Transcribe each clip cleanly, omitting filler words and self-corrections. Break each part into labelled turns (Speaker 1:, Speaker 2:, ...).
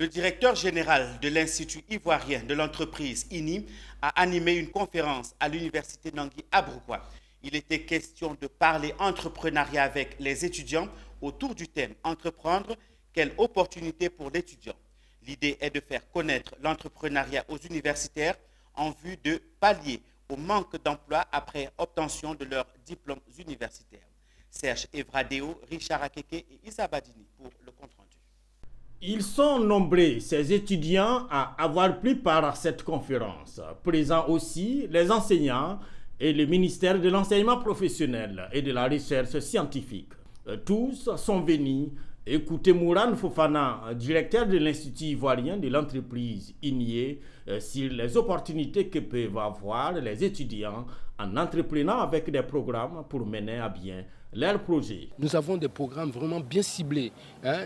Speaker 1: Le directeur général de l'Institut ivoirien de l'entreprise INI a animé une conférence à l'université Nangui à Brougoua. Il était question de parler entrepreneuriat avec les étudiants autour du thème entreprendre, quelle opportunité pour l'étudiant. L'idée est de faire connaître l'entrepreneuriat aux universitaires en vue de pallier au manque d'emploi après obtention de leurs diplômes universitaires. Serge Evradeo, Richard Akeke et Issa Badini pour le compte-rendu.
Speaker 2: Ils sont nombreux, ces étudiants, à avoir pris part à cette conférence. Présents aussi les enseignants et le ministère de l'enseignement professionnel et de la recherche scientifique. Tous sont venus écouter Mourane Fofana, directeur de l'Institut ivoirien de l'entreprise INIE, sur les opportunités que peuvent avoir les étudiants en entreprenant avec des programmes pour mener à bien leurs projets.
Speaker 3: Nous avons des programmes vraiment bien ciblés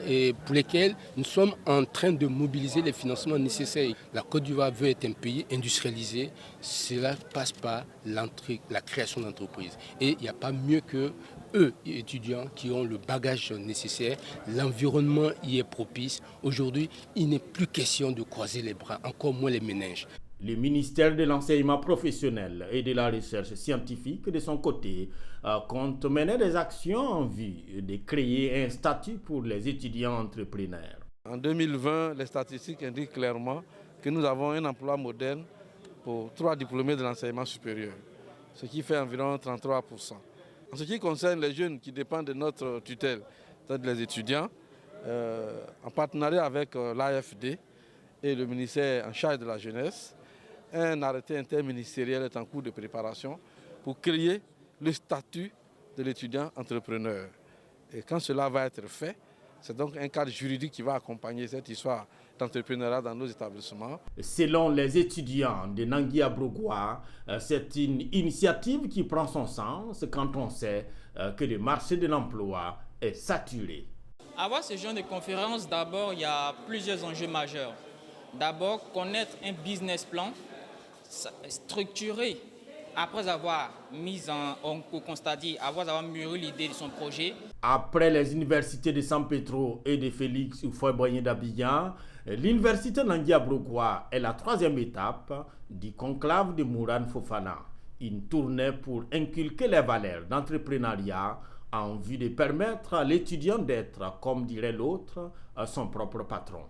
Speaker 3: et pour lesquels nous sommes en train de mobiliser les financements nécessaires. La Côte d'Ivoire veut être un pays industrialisé. Cela passe par la création d'entreprises. Et il n'y a pas mieux que eux, étudiants, qui ont le bagage nécessaire. L'environnement y est propice. Aujourd'hui, il n'est plus question de croiser les bras, encore moins les méninges.
Speaker 2: Le ministère de l'enseignement professionnel et de la recherche scientifique, de son côté, compte mener des actions en vue de créer un statut pour les étudiants entrepreneurs.
Speaker 4: En 2020, les statistiques indiquent clairement que nous avons un emploi moderne pour 3 diplômés de l'enseignement supérieur, ce qui fait environ 33%. En ce qui concerne les jeunes qui dépendent de notre tutelle, c'est-à-dire les étudiants, en partenariat avec l'AFD et le ministère en charge de la jeunesse, un arrêté interministériel est en cours de préparation pour créer le statut de l'étudiant entrepreneur. Et quand cela va être fait, c'est donc un cadre juridique qui va accompagner cette histoire d'entrepreneuriat dans nos établissements.
Speaker 2: Selon les étudiants de Nangui à Brougoua, c'est une initiative qui prend son sens quand on sait que le marché de l'emploi est saturé.
Speaker 5: Avoir ce genre de conférence, d'abord, il y a plusieurs enjeux majeurs. D'abord, connaître un business plan structuré après avoir mis au constat, avoir mûri l'idée de son projet.
Speaker 2: Après les universités de San Pedro et de Félix Houphouët-Boigny d'Abidjan, l'université Nangui à Brougoua est la 3e étape du conclave de Mourane Fofana. Une tournée pour inculquer les valeurs d'entrepreneuriat en vue de permettre à l'étudiant d'être, comme dirait l'autre, son propre patron.